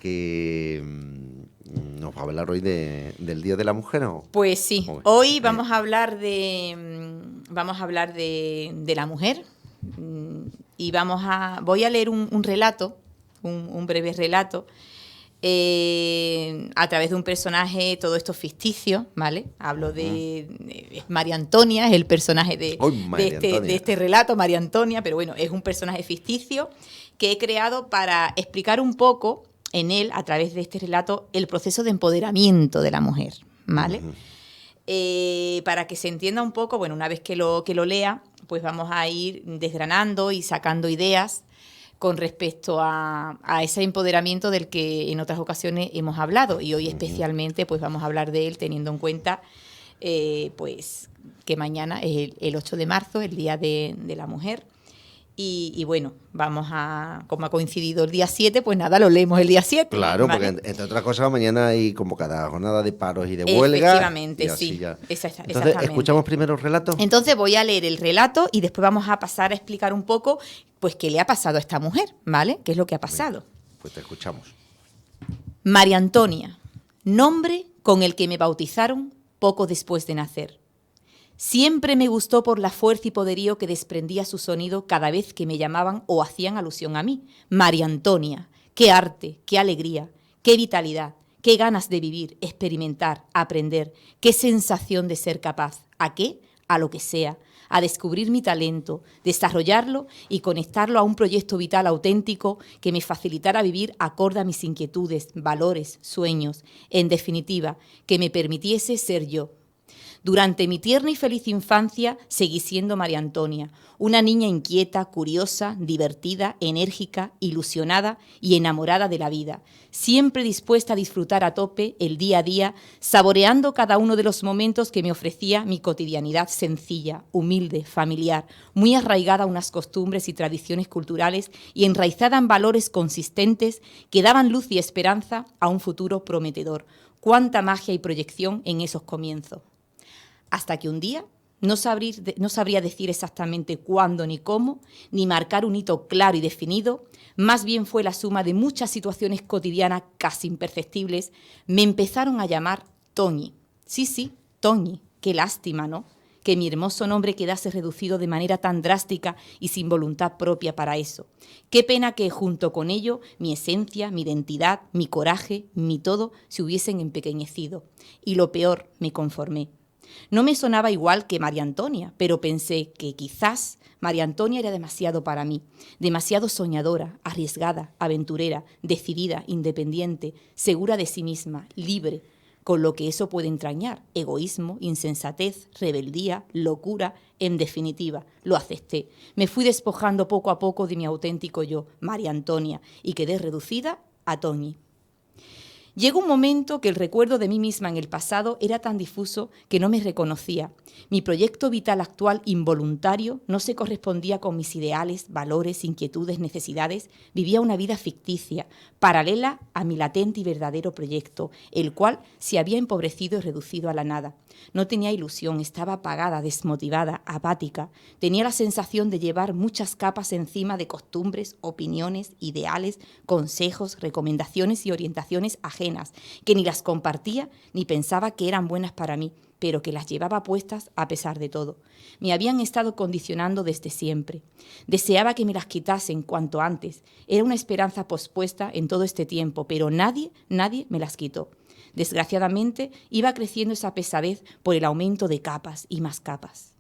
que nos va a hablar hoy del Día de la Mujer, ¿no? Pues sí, hoy vamos a hablar de la mujer y voy a leer un relato, un breve relato, a través de un personaje, todo esto ficticio, ¿vale? Hablo de María Antonia, es el personaje de este relato, María Antonia, pero bueno, es un personaje ficticio que he creado para explicar un poco en él, a través de este relato, el proceso de empoderamiento de la mujer, ¿vale? Para que se entienda un poco, bueno, una vez que lo lea, pues vamos a ir desgranando y sacando ideas con respecto a ese empoderamiento del que en otras ocasiones hemos hablado, y hoy especialmente pues vamos a hablar de él teniendo en cuenta pues que mañana es el 8 de marzo, el Día de la Mujer. Y bueno, como ha coincidido el día 7, pues nada, lo leemos el día 7. Claro, ¿vale? Porque entre otras cosas mañana hay convocada jornada de paros y de huelga. Efectivamente, sí. Entonces, ¿escuchamos primero el relato? Entonces voy a leer el relato y después vamos a pasar a explicar un poco pues qué le ha pasado a esta mujer, ¿vale? ¿Qué es lo que ha pasado? Pues te escuchamos. María Antonia, nombre con el que me bautizaron poco después de nacer. Siempre me gustó por la fuerza y poderío que desprendía su sonido cada vez que me llamaban o hacían alusión a mí. María Antonia, qué arte, qué alegría, qué vitalidad, qué ganas de vivir, experimentar, aprender, qué sensación de ser capaz. ¿A qué? A lo que sea, a descubrir mi talento, desarrollarlo y conectarlo a un proyecto vital auténtico que me facilitara vivir acorde a mis inquietudes, valores, sueños. En definitiva, que me permitiese ser yo. Durante mi tierna y feliz infancia seguí siendo María Antonia, una niña inquieta, curiosa, divertida, enérgica, ilusionada y enamorada de la vida, siempre dispuesta a disfrutar a tope el día a día, saboreando cada uno de los momentos que me ofrecía mi cotidianidad sencilla, humilde, familiar, muy arraigada a unas costumbres y tradiciones culturales y enraizada en valores consistentes que daban luz y esperanza a un futuro prometedor. Cuánta magia y proyección en esos comienzos. Hasta que un día no sabría decir exactamente cuándo ni cómo, ni marcar un hito claro y definido, más bien fue la suma de muchas situaciones cotidianas casi imperceptibles, me empezaron a llamar Toñi. Sí, Toñi, qué lástima, ¿no? Que mi hermoso nombre quedase reducido de manera tan drástica y sin voluntad propia para eso. Qué pena que junto con ello mi esencia, mi identidad, mi coraje, mi todo se hubiesen empequeñecido. Y lo peor, me conformé. No me sonaba igual que María Antonia, pero pensé que quizás María Antonia era demasiado para mí, demasiado soñadora, arriesgada, aventurera, decidida, independiente, segura de sí misma, libre, con lo que eso puede entrañar, egoísmo, insensatez, rebeldía, locura, en definitiva, lo acepté. Me fui despojando poco a poco de mi auténtico yo, María Antonia, y quedé reducida a Toñi. Llegó un momento que el recuerdo de mí misma en el pasado era tan difuso que no me reconocía. Mi proyecto vital actual involuntario no se correspondía con mis ideales, valores, inquietudes, necesidades. Vivía una vida ficticia, paralela a mi latente y verdadero proyecto, el cual se había empobrecido y reducido a la nada. No tenía ilusión, estaba apagada, desmotivada, apática. Tenía la sensación de llevar muchas capas encima de costumbres, opiniones, ideales, consejos, recomendaciones y orientaciones ajenas, que ni las compartía ni pensaba que eran buenas para mí, pero que las llevaba puestas a pesar de todo. Me habían estado condicionando desde siempre. Deseaba que me las quitasen cuanto antes. Era una esperanza pospuesta en todo este tiempo, pero nadie me las quitó. Desgraciadamente, iba creciendo esa pesadez por el aumento de capas y más capas.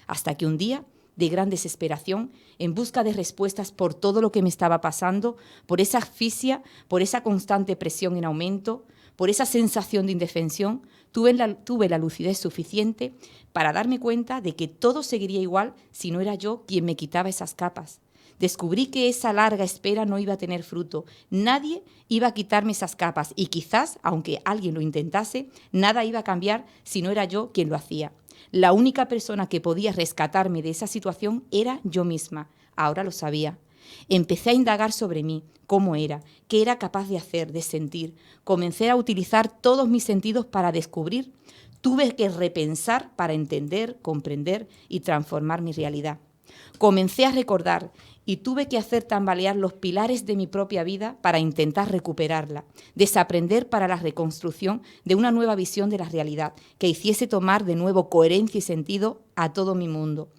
Hasta que un día, de gran desesperación, en busca de respuestas por todo lo que me estaba pasando, por esa asfixia, por esa constante presión en aumento, por esa sensación de indefensión, tuve la lucidez suficiente para darme cuenta de que todo seguiría igual si no era yo quien me quitaba esas capas. Descubrí que esa larga espera no iba a tener fruto. Nadie iba a quitarme esas capas y quizás, aunque alguien lo intentase, nada iba a cambiar si no era yo quien lo hacía. La única persona que podía rescatarme de esa situación era yo misma. Ahora lo sabía. Empecé a indagar sobre mí, cómo era, qué era capaz de hacer, de sentir. Comencé a utilizar todos mis sentidos para descubrir. Tuve que repensar para entender, comprender y transformar mi realidad. Comencé a recordar y tuve que hacer tambalear los pilares de mi propia vida para intentar recuperarla, desaprender para la reconstrucción de una nueva visión de la realidad que hiciese tomar de nuevo coherencia y sentido a todo mi mundo.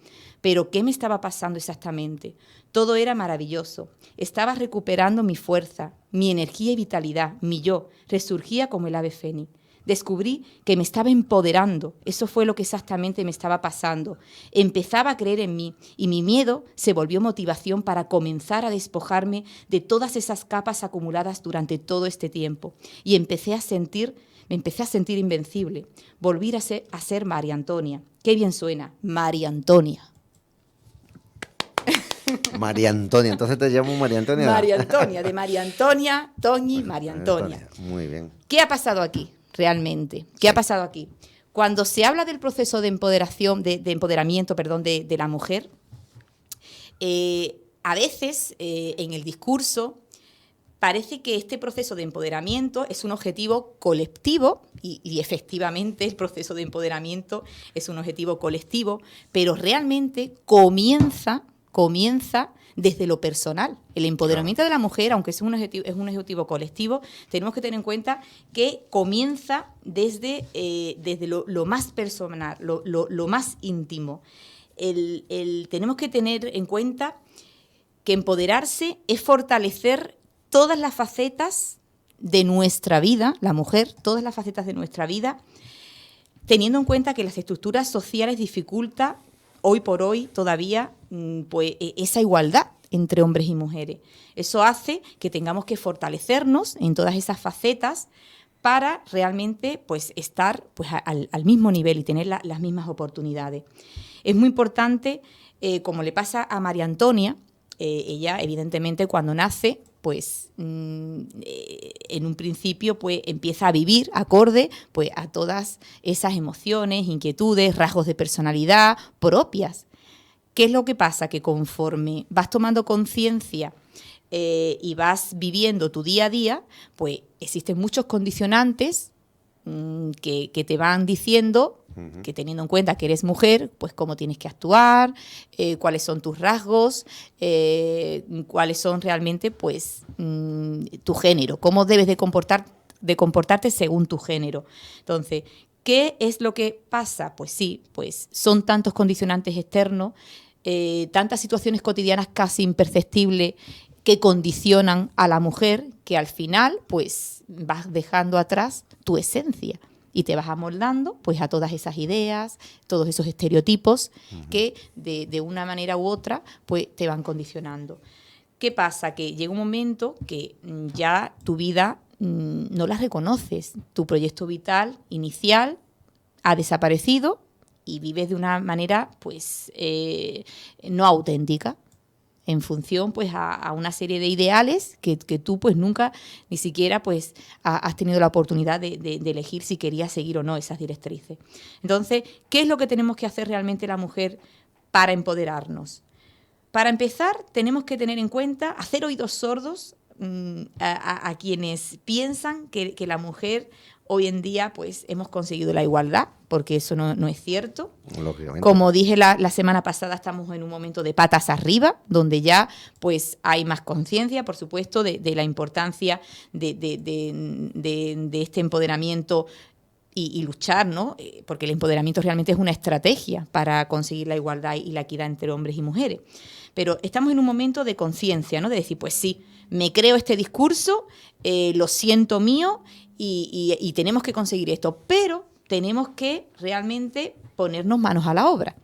Pero ¿qué me estaba pasando exactamente? Todo era maravilloso. Estaba recuperando mi fuerza, mi energía y vitalidad, mi yo, resurgía como el ave fénix. Descubrí que me estaba empoderando, eso fue lo que exactamente me estaba pasando. Empezaba a creer en mí y mi miedo se volvió motivación para comenzar a despojarme de todas esas capas acumuladas durante todo este tiempo. Y me empecé a sentir invencible. Volví a ser María Antonia. Qué bien suena, María Antonia. María Antonia, entonces te llamo María Antonia. María Antonia, de María Antonia, Toñi, María Antonia. Muy bien. ¿Qué ha pasado aquí, realmente? ¿Qué ha pasado aquí? Cuando se habla del proceso de empoderamiento de la mujer, a veces en el discurso parece que este proceso de empoderamiento es un objetivo colectivo y efectivamente el proceso de empoderamiento es un objetivo colectivo, pero realmente comienza desde lo personal. El empoderamiento de la mujer, aunque es un objetivo colectivo, tenemos que tener en cuenta que comienza desde lo más personal, lo más íntimo. Tenemos que tener en cuenta que empoderarse es fortalecer todas las facetas de nuestra vida, la mujer, todas las facetas de nuestra vida, teniendo en cuenta que las estructuras sociales dificultan hoy por hoy todavía pues, esa igualdad entre hombres y mujeres. Eso hace que tengamos que fortalecernos en todas esas facetas para realmente pues, estar pues, al mismo nivel y tener las mismas oportunidades. Es muy importante, como le pasa a María Antonia, ella evidentemente cuando nace, pues en un principio pues empieza a vivir acorde pues a todas esas emociones, inquietudes, rasgos de personalidad propias. ¿Qué es lo que pasa? Que conforme vas tomando conciencia y vas viviendo tu día a día, pues existen muchos condicionantes que te van diciendo que teniendo en cuenta que eres mujer, pues cómo tienes que actuar, cuáles son tus rasgos, cuáles son realmente pues tu género, cómo debes de comportarte según tu género. Entonces, ¿qué es lo que pasa? Pues sí, pues son tantos condicionantes externos, tantas situaciones cotidianas casi imperceptibles que condicionan a la mujer que al final pues vas dejando atrás tu esencia. Y te vas amoldando pues, a todas esas ideas, todos esos estereotipos que de una manera u otra pues, te van condicionando. ¿Qué pasa? Que llega un momento que ya tu vida no la reconoces. Tu proyecto vital inicial ha desaparecido y vives de una manera pues, no auténtica, en función pues a una serie de ideales que tú pues nunca ni siquiera pues has tenido la oportunidad de elegir si querías seguir o no esas directrices. Entonces, ¿qué es lo que tenemos que hacer realmente la mujer para empoderarnos? Para empezar, tenemos que tener en cuenta, hacer oídos sordos a quienes piensan que la mujer hoy en día pues hemos conseguido la igualdad, porque eso no es cierto. Lógicamente. Como dije la semana pasada, estamos en un momento de patas arriba, donde ya pues hay más conciencia, por supuesto, de la importancia de este empoderamiento y luchar, ¿no? Porque el empoderamiento realmente es una estrategia para conseguir la igualdad y la equidad entre hombres y mujeres. Pero estamos en un momento de conciencia, ¿no? De decir, pues sí, me creo este discurso, lo siento mío y tenemos que conseguir esto, pero tenemos que realmente ponernos manos a la obra.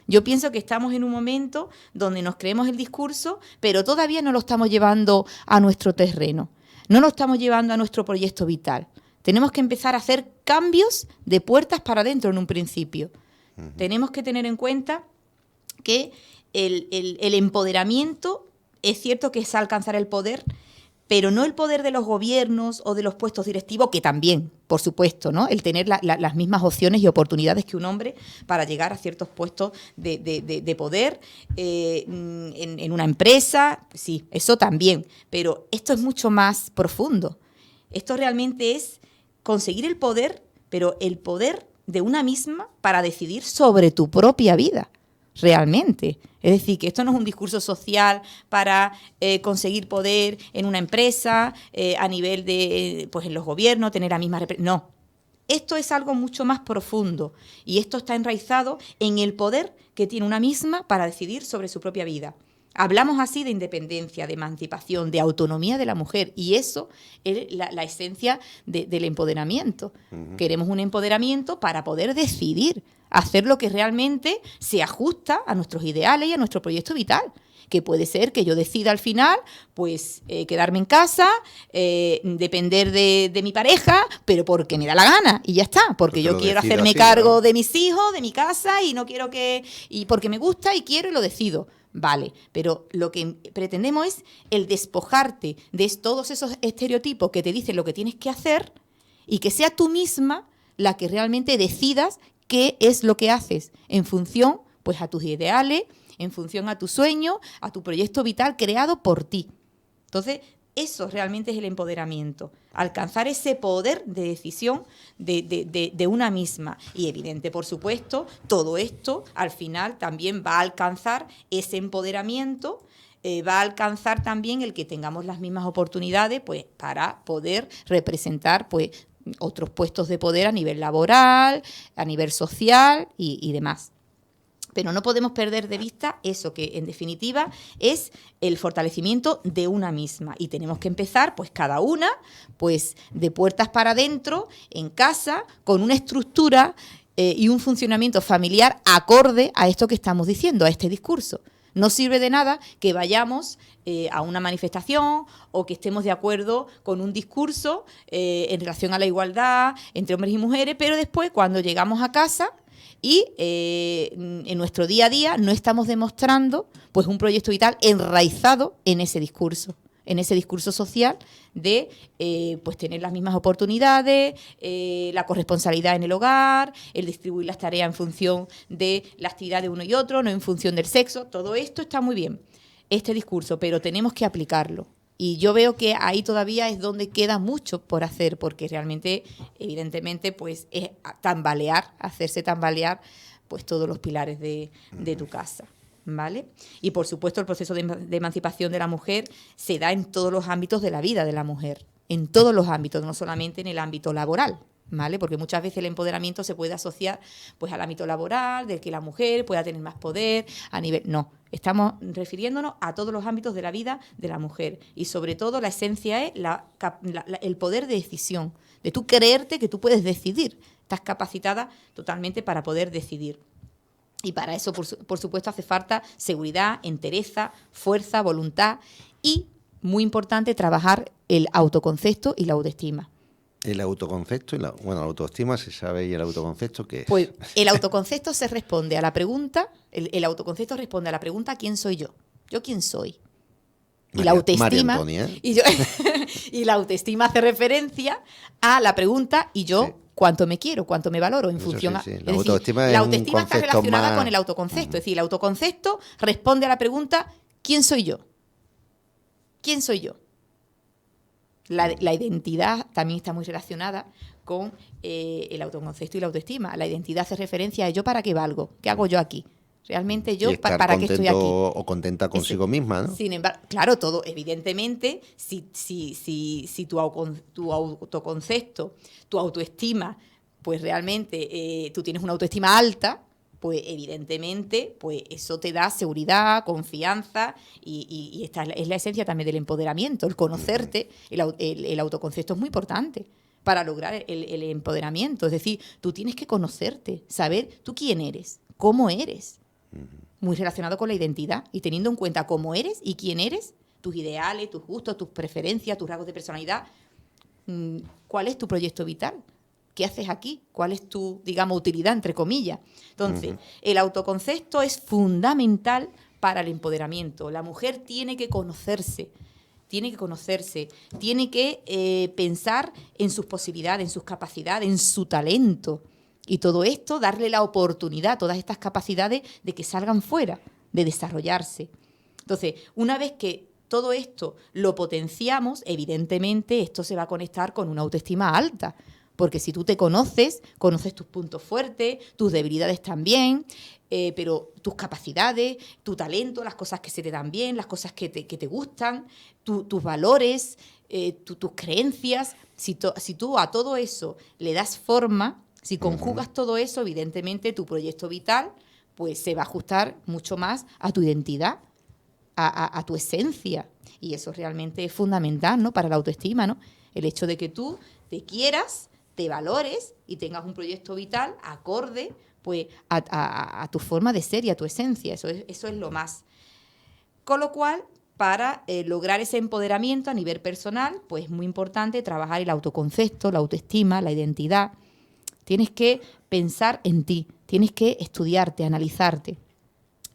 Yo pienso que estamos en un momento donde nos creemos el discurso, pero todavía no lo estamos llevando a nuestro terreno, no lo estamos llevando a nuestro proyecto vital. Tenemos que empezar a hacer cambios de puertas para adentro en un principio. Tenemos que tener en cuenta que el empoderamiento es cierto que es alcanzar el poder, pero no el poder de los gobiernos o de los puestos directivos, que también, por supuesto, ¿no? El tener las mismas opciones y oportunidades que un hombre para llegar a ciertos puestos de poder en una empresa, sí, eso también, pero esto es mucho más profundo. Esto realmente es conseguir el poder, pero el poder de una misma para decidir sobre tu propia vida. realmente. Es decir, que esto no es un discurso social para conseguir poder en una empresa, a nivel de, pues en los gobiernos, tener la misma... No, esto es algo mucho más profundo y esto está enraizado en el poder que tiene una misma para decidir sobre su propia vida. Hablamos así de independencia, de emancipación, de autonomía de la mujer, y eso es la esencia del empoderamiento. Queremos un empoderamiento para poder decidir, hacer lo que realmente se ajusta a nuestros ideales y a nuestro proyecto vital. Que puede ser que yo decida al final, pues, quedarme en casa, depender de mi pareja, pero porque me da la gana, y ya está, porque yo quiero hacerme cargo de mis hijos, de mi casa, y no quiero y porque me gusta y quiero y lo decido. Vale, pero lo que pretendemos es el despojarte de todos esos estereotipos que te dicen lo que tienes que hacer y que sea tú misma la que realmente decidas qué es lo que haces en función, pues, a tus ideales, en función a tu sueño, a tu proyecto vital creado por ti. Entonces, eso realmente es el empoderamiento, alcanzar ese poder de decisión de una misma. Y evidente, por supuesto, todo esto al final también va a alcanzar ese empoderamiento, va a alcanzar también el que tengamos las mismas oportunidades, pues, para poder representar, pues, otros puestos de poder a nivel laboral, a nivel social y demás. Pero no podemos perder de vista eso que, en definitiva, es el fortalecimiento de una misma. Y tenemos que empezar, pues, cada una, pues, de puertas para adentro, en casa, con una estructura y un funcionamiento familiar acorde a esto que estamos diciendo, a este discurso. No sirve de nada que vayamos a una manifestación o que estemos de acuerdo con un discurso en relación a la igualdad entre hombres y mujeres, pero después, cuando llegamos a casa y en nuestro día a día no estamos demostrando, pues, un proyecto vital enraizado en ese discurso social de pues, tener las mismas oportunidades, la corresponsabilidad en el hogar, el distribuir las tareas en función de la actividad de uno y otro, no en función del sexo. Todo esto está muy bien, este discurso, pero tenemos que aplicarlo. Y yo veo que ahí todavía es donde queda mucho por hacer, porque realmente, evidentemente, pues, es hacerse tambalear, pues, todos los pilares de tu casa, ¿vale? Y, por supuesto, el proceso de emancipación de la mujer se da en todos los ámbitos de la vida de la mujer, en todos los ámbitos, no solamente en el ámbito laboral, ¿vale? Porque muchas veces el empoderamiento se puede asociar, pues, al ámbito laboral, de que la mujer pueda tener más poder a nivel... No, estamos refiriéndonos a todos los ámbitos de la vida de la mujer. Y sobre todo la esencia es el poder de decisión, de tú creerte que tú puedes decidir. Estás capacitada totalmente para poder decidir. Y para eso, por supuesto, hace falta seguridad, entereza, fuerza, voluntad y, muy importante, trabajar el autoconcepto y la autoestima. El autoconcepto y la autoestima, se sabe, y el autoconcepto, ¿qué es? Pues el autoconcepto se responde a la pregunta, el autoconcepto responde a la pregunta ¿quién soy yo? ¿Yo quién soy? Y la autoestima, María Antonia. Y la autoestima hace referencia a la pregunta ¿y yo? Sí. ¿Cuánto me quiero? ¿Cuánto me valoro? En Eso función sí. a... La autoestima está relacionada con el autoconcepto. Es decir, el autoconcepto responde a la pregunta ¿quién soy yo? ¿Quién soy yo? La identidad también está muy relacionada con el autoconcepto y la autoestima. La identidad hace referencia a yo para qué valgo, qué hago yo aquí. Realmente yo para qué estoy aquí. O contenta consigo misma, ¿no? Sin embargo, claro, todo, evidentemente, si tu autoconcepto, tu autoestima, pues realmente tú tienes una autoestima alta, pues evidentemente pues eso te da seguridad, confianza y esta es la esencia también del empoderamiento, el conocerte, el autoconcepto es muy importante para lograr el empoderamiento. Es decir, tú tienes que conocerte, saber tú quién eres, cómo eres, muy relacionado con la identidad y teniendo en cuenta cómo eres y quién eres, tus ideales, tus gustos, tus preferencias, tus rasgos de personalidad, ¿cuál es tu proyecto vital? ¿Qué haces aquí? ¿Cuál es tu, digamos, utilidad, entre comillas? Entonces, el autoconcepto es fundamental para el empoderamiento. La mujer tiene que conocerse, tiene que pensar en sus posibilidades, en sus capacidades, en su talento. Y todo esto, darle la oportunidad, todas estas capacidades de que salgan fuera, de desarrollarse. Entonces, una vez que todo esto lo potenciamos, evidentemente esto se va a conectar con una autoestima alta, Porque si tú te conoces, conoces tus puntos fuertes, tus debilidades también, pero tus capacidades, tu talento, las cosas que se te dan bien, las cosas que te gustan, tus valores, tus creencias. Si tú a todo eso le das forma, si conjugas todo eso, evidentemente tu proyecto vital pues se va a ajustar mucho más a tu identidad, a tu esencia. Y eso realmente es fundamental, ¿no?, para la autoestima, ¿no? El hecho de que tú te quieras, te valores y tengas un proyecto vital acorde pues a tu forma de ser y a tu esencia. Eso es lo más. Con lo cual, para lograr ese empoderamiento a nivel personal, pues es muy importante trabajar el autoconcepto, la autoestima, la identidad. Tienes que pensar en ti, tienes que estudiarte, analizarte.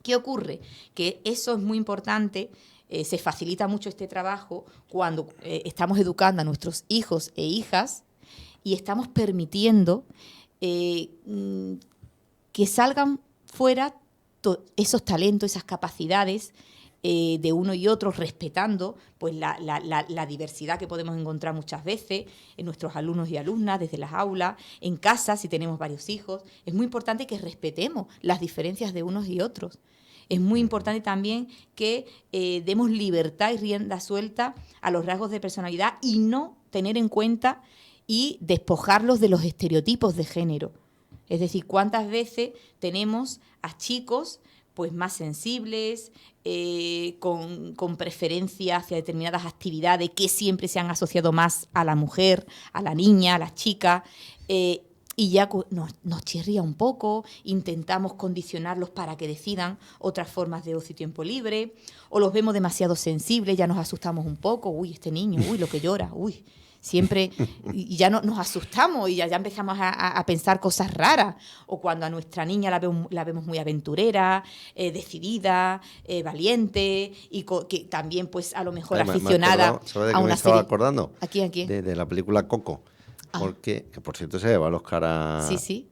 ¿Qué ocurre? Que eso es muy importante, se facilita mucho este trabajo cuando estamos educando a nuestros hijos e hijas y estamos permitiendo que salgan fuera esos talentos, esas capacidades de uno y otro, respetando pues la diversidad que podemos encontrar muchas veces en nuestros alumnos y alumnas, desde las aulas, en casa, si tenemos varios hijos. Es muy importante que respetemos las diferencias de unos y otros. Es muy importante también que demos libertad y rienda suelta a los rasgos de personalidad y no tener en cuenta y despojarlos de los estereotipos de género. Es decir, ¿cuántas veces tenemos a chicos pues más sensibles, con preferencia hacia determinadas actividades que siempre se han asociado más a la mujer, a la niña, a la chica, y ya nos chirría un poco, intentamos condicionarlos para que decidan otras formas de ocio y tiempo libre, o los vemos demasiado sensibles, ya nos asustamos un poco, uy, este niño, uy, lo que llora, uy, siempre, y ya nos asustamos y ya empezamos a pensar cosas raras, o cuando a nuestra niña la vemos muy aventurera, decidida, valiente, y que también pues a lo mejor aficionada ¿Sabes de a qué me una estaba serie. acordando? Aquí. De la película Coco. Porque, que por cierto se lleva el Oscar Sí.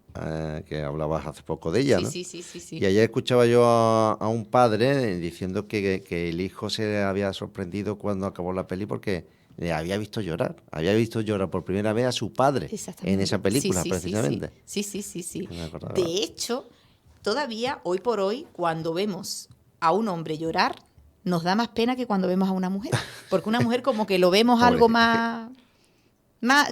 que hablabas hace poco de ella, ¿no? Sí. Y ayer escuchaba yo a un padre diciendo que el hijo se había sorprendido cuando acabó la peli porque le había visto llorar. Había visto llorar por primera vez a su padre en esa película, precisamente. Sí. Me acordaba. De hecho, todavía, hoy por hoy, cuando vemos a un hombre llorar, nos da más pena que cuando vemos a una mujer. Porque una mujer como que lo vemos algo más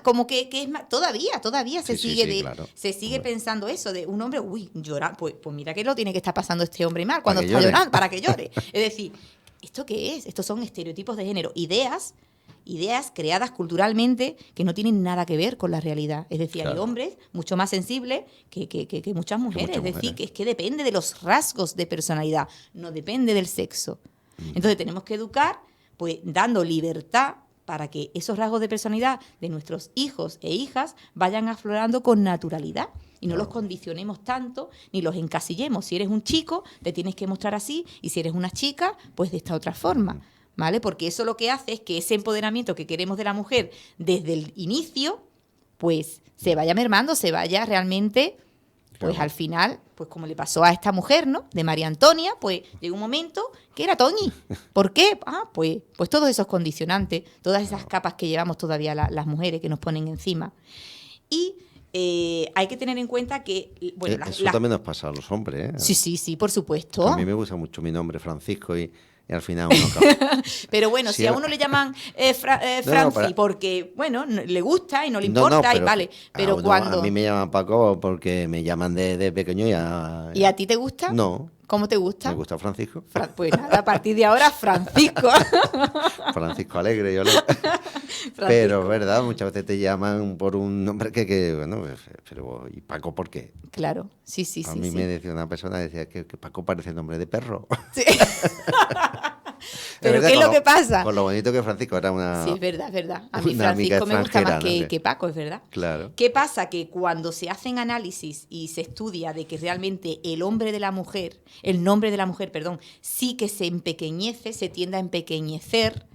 como que es más, todavía se sigue claro. se sigue pensando eso de un hombre, uy, llora, pues mira que lo tiene que estar pasando este hombre mal cuando está llorando, para que llore. Es decir, ¿esto qué es? Estos son estereotipos de género, ideas creadas culturalmente que no tienen nada que ver con la realidad. Es decir, hay hombres mucho más sensibles que muchas mujeres. Es decir, que es que depende de los rasgos de personalidad, no depende del sexo. Entonces tenemos que educar pues dando libertad para que esos rasgos de personalidad de nuestros hijos e hijas vayan aflorando con naturalidad y no los condicionemos tanto ni los encasillemos. Si eres un chico, te tienes que mostrar así, y si eres una chica, pues de esta otra forma, ¿vale? Porque eso lo que hace es que ese empoderamiento que queremos de la mujer desde el inicio, pues se vaya mermando, se vaya realmente, pues al final, pues como le pasó a esta mujer, ¿no?, de María Antonia, pues llegó un momento que era Toñi. ¿Por qué? Pues todos esos condicionantes, todas esas capas que llevamos todavía las mujeres que nos ponen encima. Y hay que tener en cuenta que... bueno, eso también nos pasa a los hombres, ¿eh? Sí, por supuesto. A mí me gusta mucho mi nombre, Francisco, y al final uno acaba. Pero bueno, si a uno le llaman Franci porque, bueno, le gusta y no le importa, y vale. Pero cuando... A mí me llaman Paco porque me llaman de pequeño y ya... ¿Y a ti te gusta? No. ¿Cómo te gusta? Me gusta Francisco. Pues nada, a partir de ahora, Francisco. Francisco Alegre, yo Pero, ¿verdad? Muchas veces te llaman por un nombre que bueno, pero ¿y Paco por qué? Claro, sí. A mí me decía una persona, decía que Paco parece el nombre de perro. Sí. Pero ¿qué es lo que pasa? Con lo bonito que Francisco era una... Sí, es verdad. A mí Francisco me gusta más que Paco, es verdad. Claro. ¿Qué pasa? Que cuando se hacen análisis y se estudia de que realmente el nombre de la mujer, sí que se empequeñece, se tiende a empequeñecer,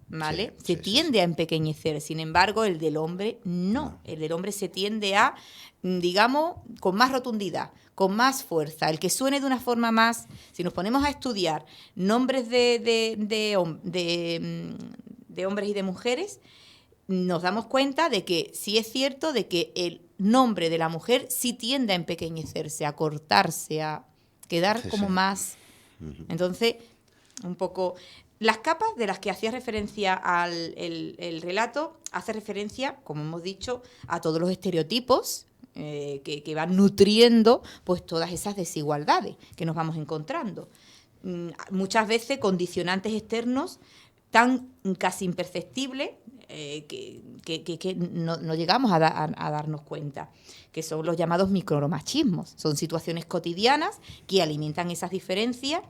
¿vale? Se tiende a empequeñecer. Sin embargo, el del hombre no. El del hombre se tiende a, digamos, con más rotundidad, con más fuerza, el que suene de una forma más... Si nos ponemos a estudiar nombres de hombres y de mujeres, nos damos cuenta de que sí es cierto de que el nombre de la mujer sí tiende a empequeñecerse, a cortarse, a quedar como más... Entonces, un poco... Las capas de las que hacía referencia el relato, hace referencia, como hemos dicho, a todos los estereotipos que van nutriendo pues todas esas desigualdades que nos vamos encontrando. Muchas veces condicionantes externos tan casi imperceptibles que no llegamos a darnos cuenta, que son los llamados micromachismos. Son situaciones cotidianas que alimentan esas diferencias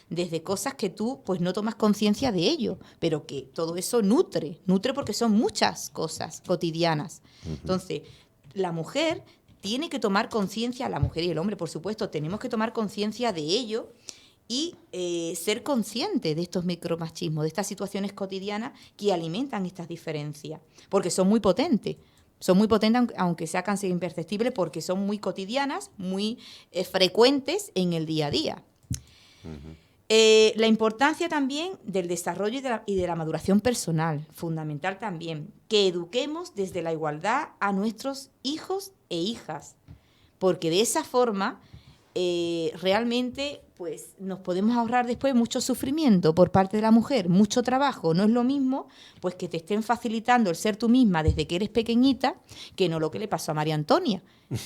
desde cosas que tú pues no tomas conciencia de ello, pero que todo eso nutre porque son muchas cosas cotidianas. Entonces, la mujer tiene que tomar conciencia, la mujer y el hombre, por supuesto, tenemos que tomar conciencia de ello y ser consciente de estos micromachismos, de estas situaciones cotidianas que alimentan estas diferencias, porque son muy potentes. Son muy potentes, aunque sea casi imperceptibles, porque son muy cotidianas, muy frecuentes en el día a día. La importancia también del desarrollo y de la maduración personal, fundamental también, que eduquemos desde la igualdad a nuestros hijos e hijas, porque de esa forma realmente pues nos podemos ahorrar después mucho sufrimiento por parte de la mujer, mucho trabajo. No es lo mismo pues que te estén facilitando el ser tú misma desde que eres pequeñita, que no lo que le pasó a María Antonia,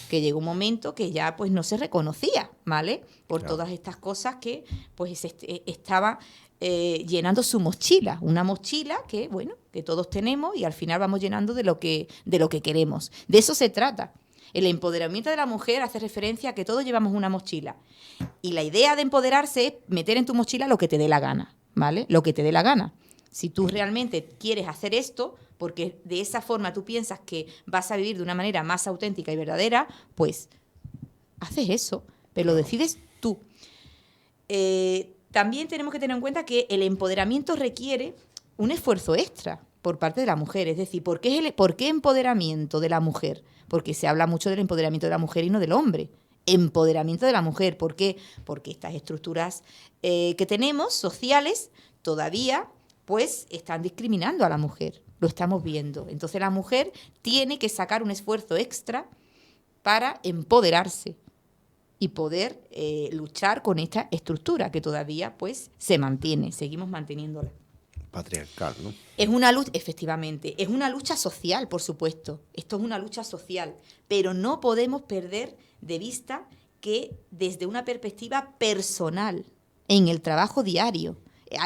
que llegó un momento que ya pues no se reconocía, ¿vale? Por todas estas cosas que pues estaba llenando su mochila, una mochila que, bueno, que todos tenemos y al final vamos llenando de lo que queremos. De eso se trata. El empoderamiento de la mujer hace referencia a que todos llevamos una mochila. Y la idea de empoderarse es meter en tu mochila lo que te dé la gana, ¿vale? Lo que te dé la gana. Si tú realmente quieres hacer esto, porque de esa forma tú piensas que vas a vivir de una manera más auténtica y verdadera, pues haces eso, pero lo decides tú. También tenemos que tener en cuenta que el empoderamiento requiere un esfuerzo extra por parte de la mujer. Es decir, ¿por qué empoderamiento de la mujer? Porque se habla mucho del empoderamiento de la mujer y no del hombre. Empoderamiento de la mujer. ¿Por qué? Porque estas estructuras que tenemos, sociales, todavía pues están discriminando a la mujer. Lo estamos viendo. Entonces la mujer tiene que sacar un esfuerzo extra para empoderarse y poder luchar con esta estructura que todavía pues se mantiene. Seguimos manteniéndola. Patriarcal, ¿no? Es una lucha, efectivamente, es una lucha social, por supuesto. Esto es una lucha social, pero no podemos perder de vista que desde una perspectiva personal, en el trabajo diario.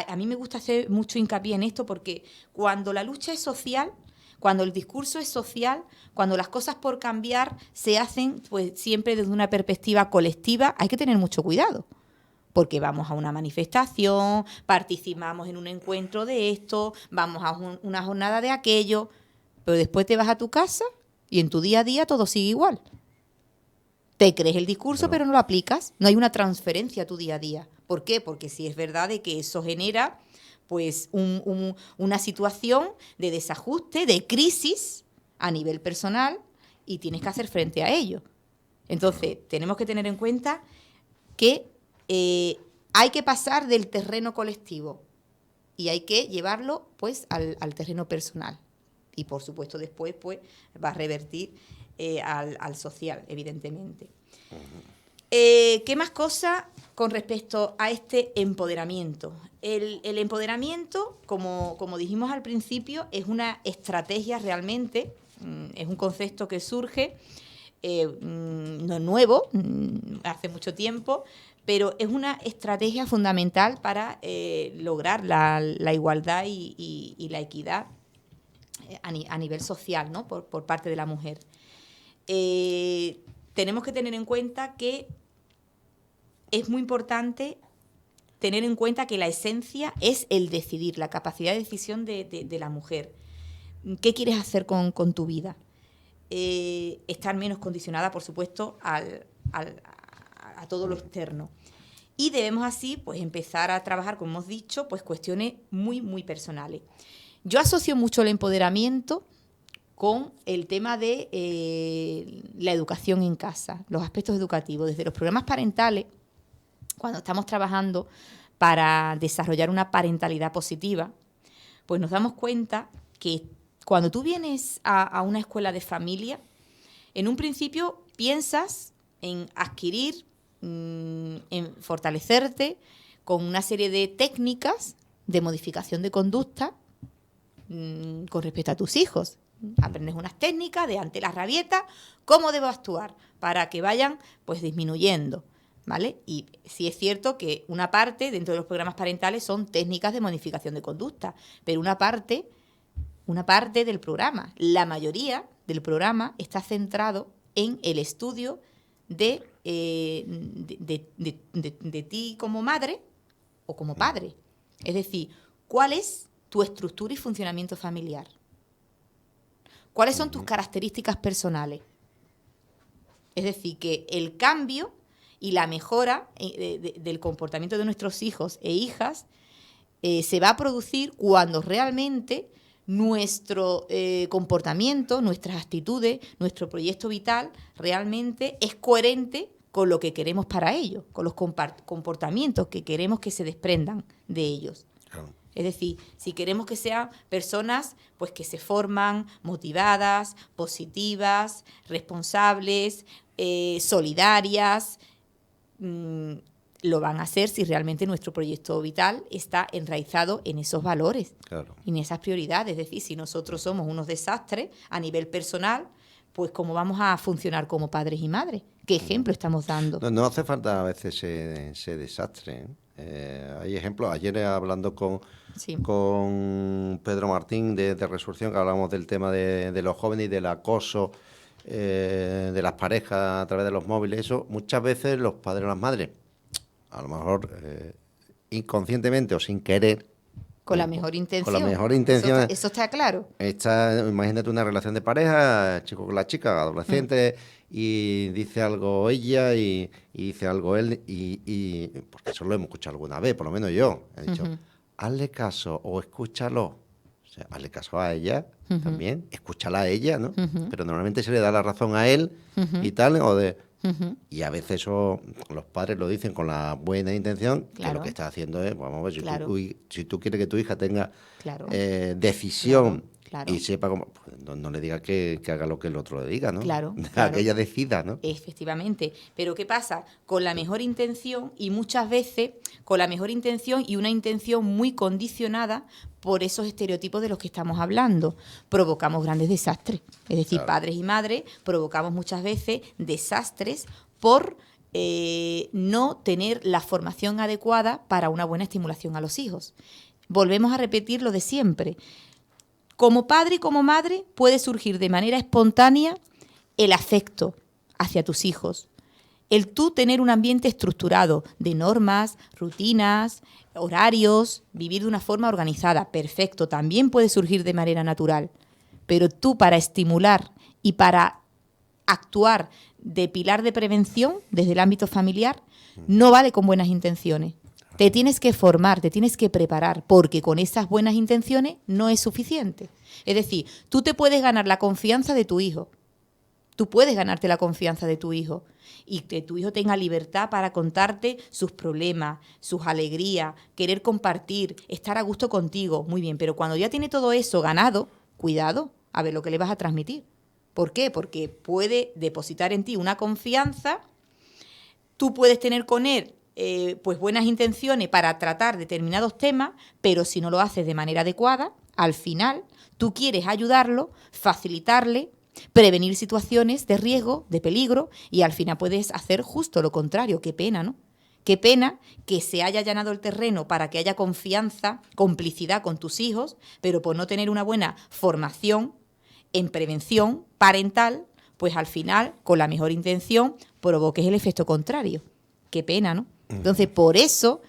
A mí me gusta hacer mucho hincapié en esto porque cuando la lucha es social, cuando el discurso es social, cuando las cosas por cambiar se hacen pues siempre desde una perspectiva colectiva, hay que tener mucho cuidado. Porque vamos a una manifestación, participamos en un encuentro de esto, vamos a una jornada de aquello, pero después te vas a tu casa y en tu día a día todo sigue igual. Te crees el discurso, pero no lo aplicas. No hay una transferencia a tu día a día. ¿Por qué? Porque sí es verdad de que eso genera pues una situación de desajuste, de crisis a nivel personal y tienes que hacer frente a ello. Entonces, tenemos que tener en cuenta que hay que pasar del terreno colectivo y hay que llevarlo pues al terreno personal y por supuesto después pues va a revertir al social, evidentemente. ¿Qué más cosas con respecto a este empoderamiento? El empoderamiento, como dijimos al principio, es una estrategia realmente, es un concepto que surge no es nuevo, hace mucho tiempo, pero es una estrategia fundamental para lograr la igualdad y la equidad a nivel social, ¿no? por parte de la mujer. Tenemos que tener en cuenta que es muy importante tener en cuenta que la esencia es el decidir, la capacidad de decisión de la mujer. ¿Qué quieres hacer con tu vida? Estar menos condicionada, por supuesto, a todo lo externo. Y debemos así pues empezar a trabajar, como hemos dicho, pues cuestiones muy, muy personales. Yo asocio mucho el empoderamiento con el tema de la educación en casa, los aspectos educativos, desde los programas parentales, cuando estamos trabajando para desarrollar una parentalidad positiva, pues nos damos cuenta que cuando tú vienes a una escuela de familia, en un principio piensas en adquirir, en fortalecerte con una serie de técnicas de modificación de conducta con respecto a tus hijos. Aprendes unas técnicas de ante la rabieta, cómo debo actuar para que vayan pues disminuyendo, ¿vale? Y sí es cierto que una parte dentro de los programas parentales son técnicas de modificación de conducta, pero una parte del programa, la mayoría del programa está centrado en el estudio de ti como madre o como padre. Es decir, ¿cuál es tu estructura y funcionamiento familiar? ¿Cuáles son tus características personales? Es decir, que el cambio y la mejora del comportamiento de nuestros hijos e hijas se va a producir cuando realmente nuestro comportamiento, nuestras actitudes, nuestro proyecto vital realmente es coherente con lo que queremos para ellos, con los comportamientos que queremos que se desprendan de ellos. Claro. Es decir, si queremos que sean personas pues que se forman motivadas, positivas, responsables, solidarias, lo van a hacer si realmente nuestro proyecto vital está enraizado en esos valores, claro, y en esas prioridades. Es decir, si nosotros somos unos desastres a nivel personal, pues ¿cómo vamos a funcionar como padres y madres? ¿Qué ejemplo estamos dando? No hace falta a veces ese desastre, hay ejemplos. Ayer hablando con Pedro Martín de Resurrección, que hablamos del tema de los jóvenes y del acoso de las parejas a través de los móviles. Eso muchas veces los padres o las madres, a lo mejor inconscientemente o sin querer, con la mejor intención. Con la mejor intención. Eso está claro. Imagínate una relación de pareja, chico con la chica, adolescente, y dice algo ella y dice algo él, y porque eso lo hemos escuchado alguna vez, por lo menos yo. He dicho, hazle caso o escúchalo. O sea, hazle caso a ella también, escúchala a ella, ¿no? Pero normalmente se le da la razón a él y tal, o de... Y a veces eso los padres lo dicen con la buena intención, claro, que lo que está haciendo es, vamos a ver, si tú quieres que tu hija tenga decisión, claro, y sepa cómo, pues no le digas que haga lo que el otro le diga, ¿no? Claro. Que ella decida, ¿no? Efectivamente. Pero ¿qué pasa? Con la mejor intención, y muchas veces con la mejor intención y una intención muy condicionada por esos estereotipos de los que estamos hablando, provocamos grandes desastres. Es decir, claro, padres y madres provocamos muchas veces desastres por no tener la formación adecuada para una buena estimulación a los hijos. Volvemos a repetir lo de siempre. Como padre y como madre puede surgir de manera espontánea el afecto hacia tus hijos. El tú tener un ambiente estructurado de normas, rutinas, horarios, vivir de una forma organizada, perfecto, también puede surgir de manera natural. Pero tú, para estimular y para actuar de pilar de prevención desde el ámbito familiar, no vale con buenas intenciones. Te tienes que formar, te tienes que preparar, porque con esas buenas intenciones no es suficiente. Es decir, tú te puedes ganar la confianza de tu hijo. Tú puedes ganarte la confianza de tu hijo y que tu hijo tenga libertad para contarte sus problemas, sus alegrías, querer compartir, estar a gusto contigo. Muy bien, pero cuando ya tiene todo eso ganado, cuidado, a ver lo que le vas a transmitir. ¿Por qué? Porque puede depositar en ti una confianza, tú puedes tener con él pues buenas intenciones para tratar determinados temas, pero si no lo haces de manera adecuada, al final tú quieres ayudarlo, facilitarle, prevenir situaciones de riesgo, de peligro, y al final puedes hacer justo lo contrario. Qué pena, ¿no? Qué pena que se haya allanado el terreno para que haya confianza, complicidad con tus hijos, pero por no tener una buena formación en prevención parental, pues al final, con la mejor intención, provoques el efecto contrario. Qué pena, ¿no? Entonces, por eso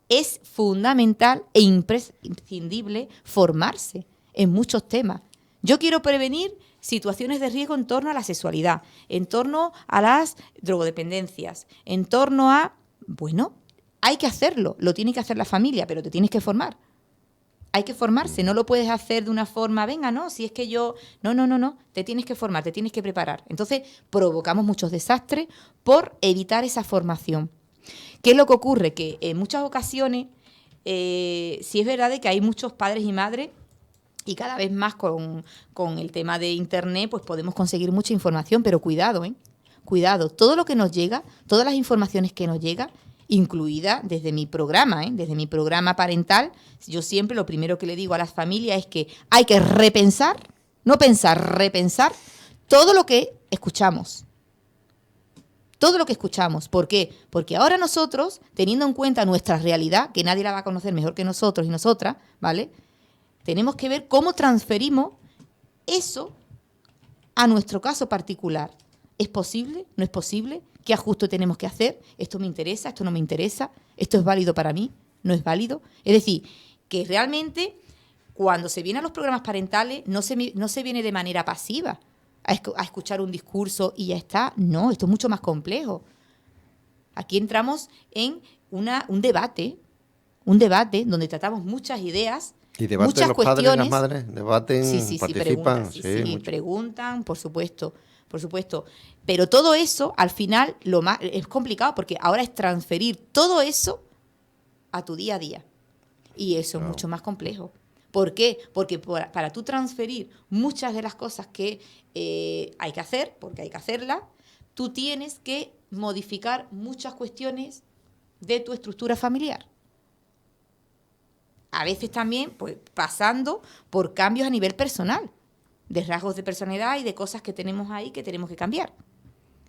es fundamental e imprescindible formarse en muchos temas. Yo quiero prevenir situaciones de riesgo en torno a la sexualidad, en torno a las drogodependencias, en torno a... Bueno, hay que hacerlo, lo tiene que hacer la familia, pero te tienes que formar. Hay que formarse, no lo puedes hacer de una forma, venga, no, si es que yo... No, te tienes que formar, te tienes que preparar. Entonces, provocamos muchos desastres por evitar esa formación. ¿Qué es lo que ocurre? Que en muchas ocasiones, sí es verdad de que hay muchos padres y madres Y cada vez más con el tema de Internet, pues podemos conseguir mucha información, pero cuidado, ¿eh? Cuidado, todo lo que nos llega, todas las informaciones que nos llegan, incluida desde mi programa, desde mi programa parental, yo siempre lo primero que le digo a las familias es que hay que repensar, no pensar, repensar todo lo que escuchamos. Todo lo que escuchamos. ¿Por qué? Porque ahora nosotros, teniendo en cuenta nuestra realidad, que nadie la va a conocer mejor que nosotros y nosotras, ¿vale? Tenemos que ver cómo transferimos eso a nuestro caso particular. ¿Es posible? ¿No es posible? ¿Qué ajuste tenemos que hacer? ¿Esto me interesa? ¿Esto no me interesa? ¿Esto es válido para mí? ¿No es válido? Es decir, que realmente cuando se viene a los programas parentales no se viene de manera pasiva a escuchar un discurso y ya está. No, esto es mucho más complejo. Aquí entramos en un debate donde tratamos muchas ideas. ¿Y debaten muchas los cuestiones. Padres y las madres? ¿Debaten, participan? Sí, preguntan, por supuesto. Pero todo eso, al final, es complicado porque ahora es transferir todo eso a tu día a día. Y eso es mucho más complejo. ¿Por qué? Porque para tú transferir muchas de las cosas que hay que hacer, porque hay que hacerlas, tú tienes que modificar muchas cuestiones de tu estructura familiar. A veces también pues, pasando por cambios a nivel personal, de rasgos de personalidad y de cosas que tenemos ahí que tenemos que cambiar.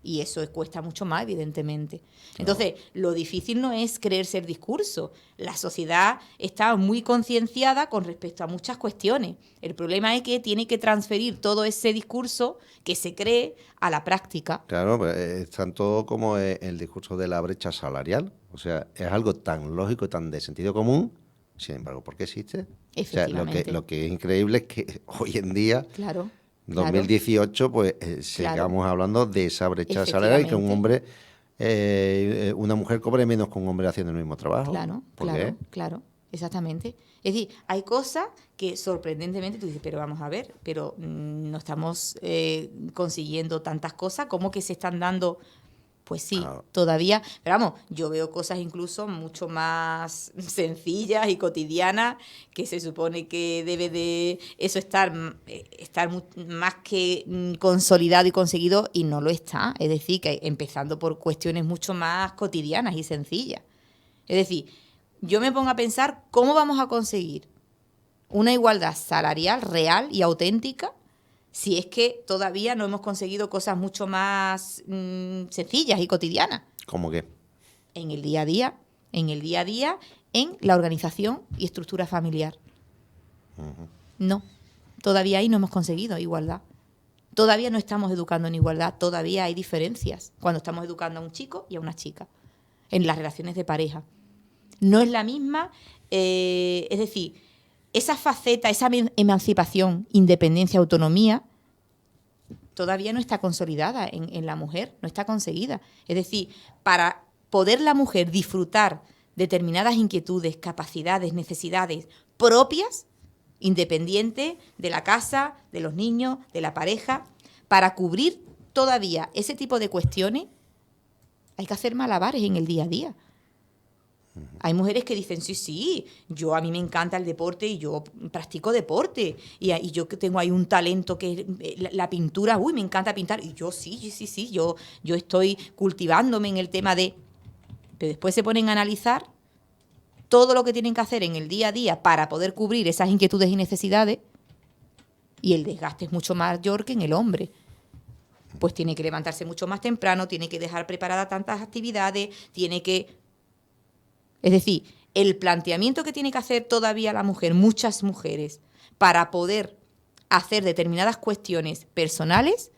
Y eso cuesta mucho más, evidentemente. Entonces, lo difícil no es creerse el discurso. La sociedad está muy concienciada con respecto a muchas cuestiones. El problema es que tiene que transferir todo ese discurso que se cree a la práctica. Claro, pues, es tanto como el discurso de la brecha salarial. O sea, es algo tan lógico, tan de sentido común. Sin embargo, ¿por qué existe? Efectivamente. O sea, lo que es increíble es que hoy en día, claro, 2018, pues sigamos hablando de esa brecha salarial y que un hombre, una mujer cobre menos que un hombre haciendo el mismo trabajo. Claro, exactamente. Es decir, hay cosas que sorprendentemente tú dices, pero vamos a ver, pero no estamos consiguiendo tantas cosas, ¿cómo que se están dando? Pues sí, todavía, pero vamos, yo veo cosas incluso mucho más sencillas y cotidianas que se supone que debe de eso estar más que consolidado y conseguido y no lo está. Es decir, que empezando por cuestiones mucho más cotidianas y sencillas. Es decir, yo me pongo a pensar cómo vamos a conseguir una igualdad salarial real y auténtica si es que todavía no hemos conseguido cosas mucho más sencillas y cotidianas. ¿Cómo qué? En el día a día, en la organización y estructura familiar. Uh-huh. No, todavía ahí no hemos conseguido igualdad. Todavía no estamos educando en igualdad, todavía hay diferencias cuando estamos educando a un chico y a una chica en las relaciones de pareja. No es la misma, es decir, esa faceta, esa emancipación, independencia, autonomía, todavía no está consolidada en la mujer, no está conseguida. Es decir, para poder la mujer disfrutar determinadas inquietudes, capacidades, necesidades propias, independientes de la casa, de los niños, de la pareja, para cubrir todavía ese tipo de cuestiones, hay que hacer malabares en el día a día. Hay mujeres que dicen, sí, a mí me encanta el deporte y yo practico deporte. Y yo que tengo ahí un talento que es la pintura, me encanta pintar. Y yo sí, yo estoy cultivándome en el tema de... Pero después se ponen a analizar todo lo que tienen que hacer en el día a día para poder cubrir esas inquietudes y necesidades y el desgaste es mucho mayor que en el hombre. Pues tiene que levantarse mucho más temprano, tiene que dejar preparadas tantas actividades, tiene que... Es decir, el planteamiento que tiene que hacer todavía la mujer, muchas mujeres, para poder hacer determinadas cuestiones personales,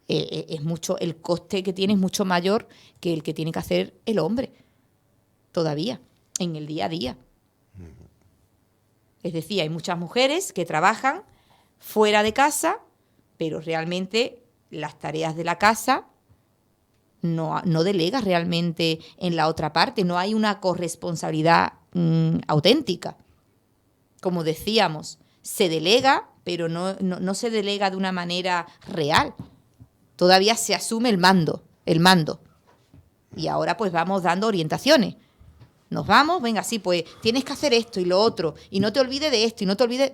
es mucho, el coste que tiene es mucho mayor que el que tiene que hacer el hombre, todavía, en el día a día. Es decir, hay muchas mujeres que trabajan fuera de casa, pero realmente las tareas de la casa no delega realmente en la otra parte, no hay una corresponsabilidad auténtica. Como decíamos, se delega, pero no se delega de una manera real. Todavía se asume el mando. Y ahora pues vamos dando orientaciones. Nos vamos, venga, sí, pues tienes que hacer esto y lo otro, y no te olvides de esto, y no te olvides...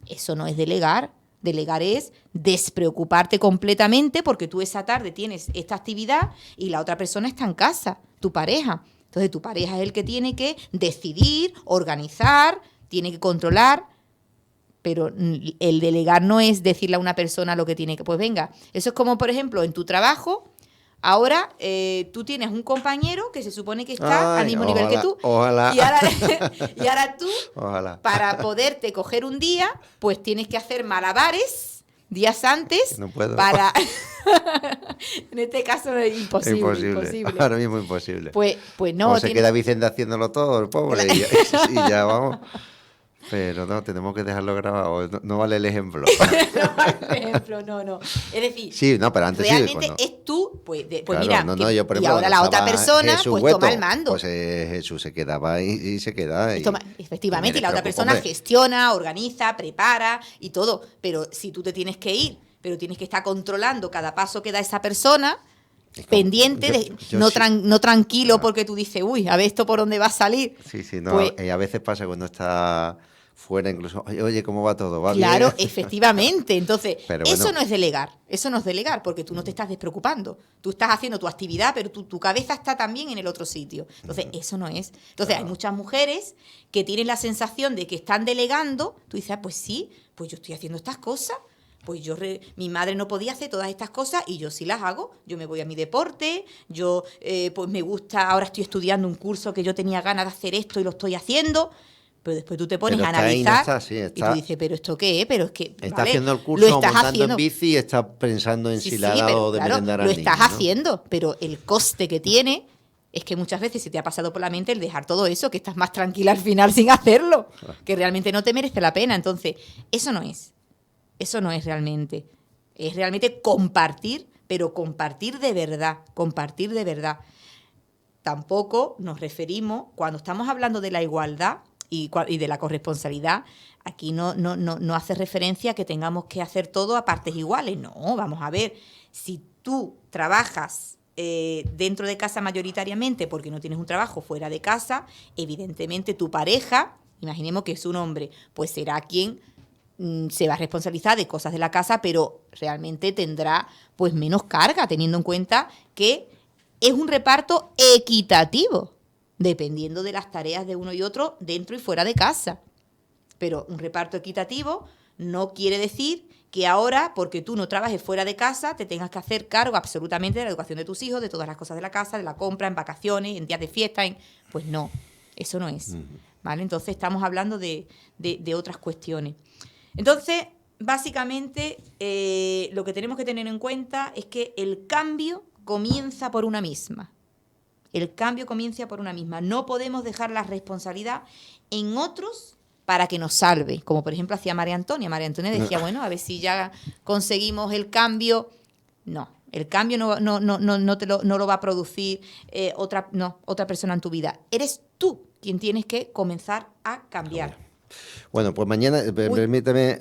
Eso no es delegar. Delegar es despreocuparte completamente porque tú esa tarde tienes esta actividad y la otra persona está en casa, tu pareja. Entonces tu pareja es el que tiene que decidir, organizar, tiene que controlar, pero el delegar no es decirle a una persona lo que tiene que... Pues venga, eso es como, por ejemplo, en tu trabajo, ahora tú tienes un compañero que se supone que está al mismo nivel que tú. Ojalá. Y ahora tú, para poderte coger un día, pues tienes que hacer malabares días antes. No puedo. Para... En este caso es imposible. Ahora mismo imposible. Pues no. O se queda Vicente haciéndolo todo, el pobre, y ya vamos. Pero no, tenemos que dejarlo grabado. No vale el ejemplo. No vale el ejemplo, no. Es decir, sí, no, pero antes realmente sí, es tú, pues claro, mira, yo, por ejemplo, y ahora la otra persona Jesús pues Hueto, toma el mando. Pues Jesús se quedaba y se queda. Efectivamente, y la otra persona gestiona, organiza, prepara y todo. Pero si tú te tienes que ir, pero tienes que estar controlando cada paso que da esa persona, pendiente, no tranquilo porque tú dices, uy, a ver esto por dónde va a salir. Sí, no, pues, a veces pasa cuando está fuera incluso, oye, ¿cómo va todo? ¿Va claro, bien? efectivamente. Entonces, pero eso no es delegar, porque tú no te estás despreocupando. Tú estás haciendo tu actividad, pero tu cabeza está también en el otro sitio. Entonces, eso no es. Entonces, hay muchas mujeres que tienen la sensación de que están delegando. Tú dices, pues sí, pues yo estoy haciendo estas cosas. Pues mi madre no podía hacer todas estas cosas y yo sí las hago. Yo me voy a mi deporte, yo pues me gusta, ahora estoy estudiando un curso que yo tenía ganas de hacer esto y lo estoy haciendo. Pero después tú te pones a analizar y tú dices, ¿pero esto qué es? Pero es que está haciendo el curso, montando en bici y está pensando en si le ha dado de merendar al niño. Lo estás haciendo, pero el coste que tiene es que muchas veces se te ha pasado por la mente el dejar todo eso, que estás más tranquila al final sin hacerlo, que realmente no te merece la pena. Entonces, eso no es realmente. Es realmente compartir, pero compartir de verdad. Tampoco nos referimos, cuando estamos hablando de la igualdad y de la corresponsabilidad, aquí no hace referencia a que tengamos que hacer todo a partes iguales. No, vamos a ver, si tú trabajas dentro de casa mayoritariamente porque no tienes un trabajo fuera de casa, evidentemente tu pareja, imaginemos que es un hombre, pues será quien se va a responsabilizar de cosas de la casa, pero realmente tendrá pues menos carga, teniendo en cuenta que es un reparto equitativo, dependiendo de las tareas de uno y otro dentro y fuera de casa. Pero un reparto equitativo no quiere decir que ahora, porque tú no trabajes fuera de casa, te tengas que hacer cargo absolutamente de la educación de tus hijos, de todas las cosas de la casa, de la compra, en vacaciones, en días de fiesta. Pues no, eso no es. ¿Vale? Entonces estamos hablando de otras cuestiones. Entonces, básicamente, lo que tenemos que tener en cuenta es que el cambio comienza por una misma. No podemos dejar la responsabilidad en otros para que nos salve. Como por ejemplo hacía María Antonia. María Antonia decía, bueno, a ver si ya conseguimos el cambio. No, el cambio no lo va a producir otra persona en tu vida. Eres tú quien tienes que comenzar a cambiar. Bueno, pues mañana, permíteme,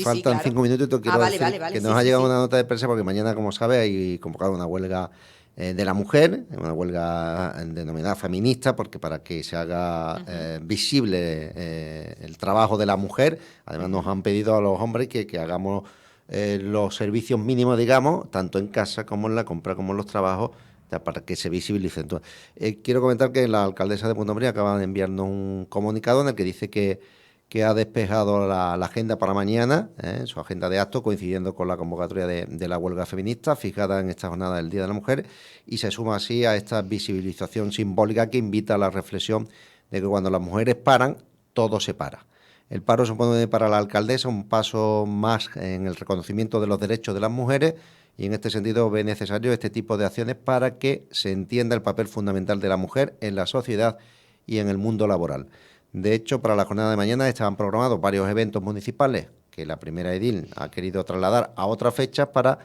faltan 5 minutos y quiero decir que nos ha llegado una nota de prensa porque mañana, como sabe, hay convocado una huelga de la mujer, una huelga denominada feminista, porque para que se haga visible el trabajo de la mujer, además nos han pedido a los hombres que hagamos los servicios mínimos, digamos, tanto en casa como en la compra, como en los trabajos, para que se visibilice. Entonces, quiero comentar que la alcaldesa de Punta Umbría acaba de enviarnos un comunicado en el que dice que ha despejado la agenda para mañana, su agenda de actos, coincidiendo con la convocatoria de la huelga feminista fijada en esta jornada del Día de la Mujer, y se suma así a esta visibilización simbólica que invita a la reflexión de que cuando las mujeres paran, todo se para. El paro supone para la alcaldesa un paso más en el reconocimiento de los derechos de las mujeres, y en este sentido ve necesario este tipo de acciones para que se entienda el papel fundamental de la mujer en la sociedad y en el mundo laboral. De hecho, para la jornada de mañana estaban programados varios eventos municipales que la primera edil ha querido trasladar a otras fechas para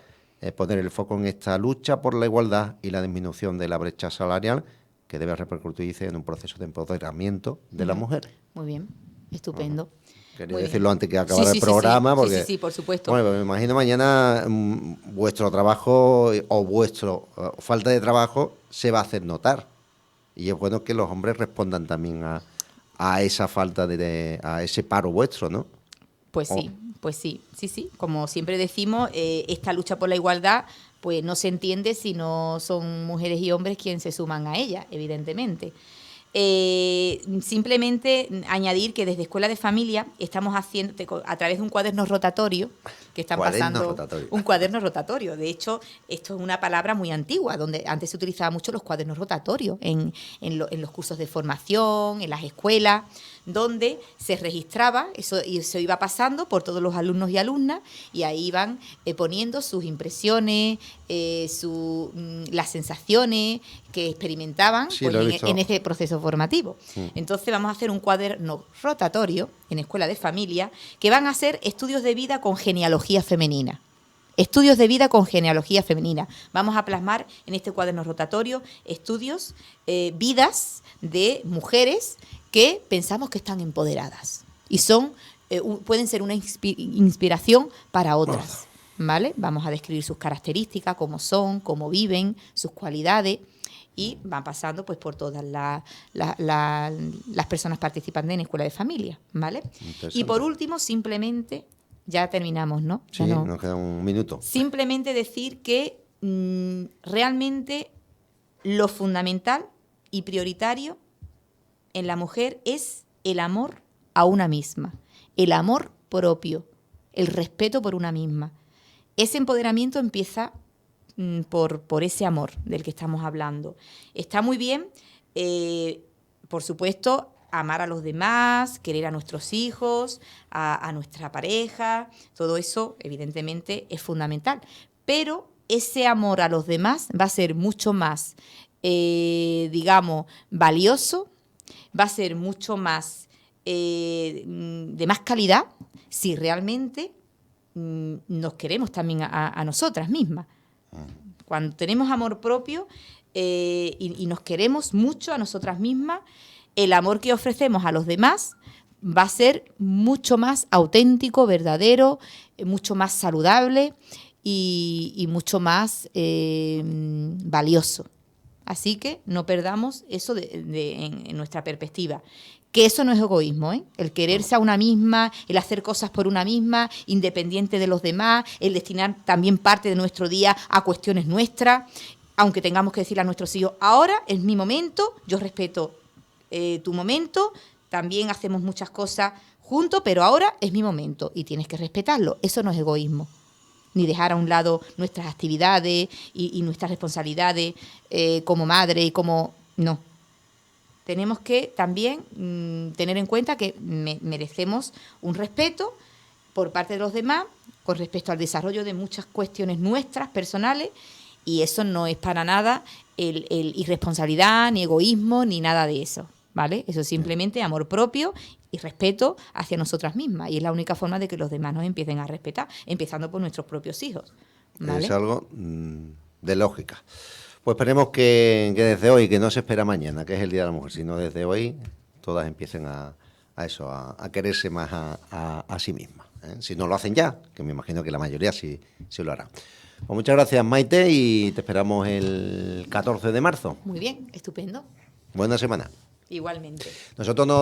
poner el foco en esta lucha por la igualdad y la disminución de la brecha salarial que debe repercutirse en un proceso de empoderamiento de la mujer. Muy bien, estupendo. Quería decirlo antes que acabara el programa. Porque, sí, por supuesto. Bueno, me imagino mañana vuestro trabajo o vuestra falta de trabajo se va a hacer notar. Y es bueno que los hombres respondan también a esa falta a ese paro vuestro, ¿no? Pues sí, sí. Como siempre decimos, esta lucha por la igualdad pues no se entiende si no son mujeres y hombres quienes se suman a ella, evidentemente. Simplemente añadir que desde Escuela de Familia estamos haciendo, a través de un cuaderno rotatorio, que están pasando un cuaderno rotatorio. De hecho, esto es una palabra muy antigua, donde antes se utilizaba mucho los cuadernos rotatorios en los cursos de formación, en las escuelas, donde se registraba eso y se iba pasando por todos los alumnos y alumnas, y ahí iban poniendo sus impresiones, las sensaciones que experimentaban en ese proceso formativo. Entonces vamos a hacer un cuaderno rotatorio en Escuela de Familia, que van a ser estudios de vida con genealogía femenina. Estudios de vida con genealogía femenina. Vamos a plasmar en este cuaderno rotatorio estudios, vidas de mujeres que pensamos que están empoderadas y pueden ser una inspiración para otras, ¿vale? Vamos a describir sus características, cómo son, cómo viven, sus cualidades, y van pasando pues por todas las personas participantes en Escuela de Familia, ¿vale? Y por último, simplemente, ya terminamos, ¿no? Sí, nos queda un minuto. Simplemente decir que realmente lo fundamental y prioritario en la mujer es el amor a una misma, el amor propio, el respeto por una misma. Ese empoderamiento empieza por ese amor del que estamos hablando. Está muy bien, por supuesto, amar a los demás, querer a nuestros hijos, a nuestra pareja, todo eso evidentemente es fundamental. Pero ese amor a los demás va a ser mucho más, valioso, va a ser mucho más de más calidad si realmente nos queremos también a nosotras mismas. Cuando tenemos amor propio y nos queremos mucho a nosotras mismas, el amor que ofrecemos a los demás va a ser mucho más auténtico, verdadero, mucho más saludable y mucho más valioso. Así que no perdamos eso en nuestra perspectiva. Que eso no es egoísmo, ¿eh? El quererse a una misma, el hacer cosas por una misma, independiente de los demás, el destinar también parte de nuestro día a cuestiones nuestras, aunque tengamos que decirle a nuestros hijos, ahora es mi momento, yo respeto tu momento, también hacemos muchas cosas juntos, pero ahora es mi momento y tienes que respetarlo. Eso no es egoísmo. Ni dejar a un lado nuestras actividades y nuestras responsabilidades como madre y como... No. Tenemos que también tener en cuenta que merecemos un respeto por parte de los demás con respecto al desarrollo de muchas cuestiones nuestras, personales, y eso no es para nada el irresponsabilidad, ni egoísmo, ni nada de eso, ¿vale? Eso es simplemente amor propio y respeto hacia nosotras mismas, y es la única forma de que los demás nos empiecen a respetar, empezando por nuestros propios hijos, ¿vale? Es algo de lógica. Pues esperemos que desde hoy, que no se espera mañana, que es el Día de la Mujer, sino desde hoy todas empiecen a quererse más a sí mismas, ¿eh? Si no lo hacen ya, que me imagino que la mayoría sí lo harán. Pues muchas gracias, Maite, y te esperamos el 14 de marzo. Muy bien, estupendo. Buena semana. Igualmente. Nosotros nos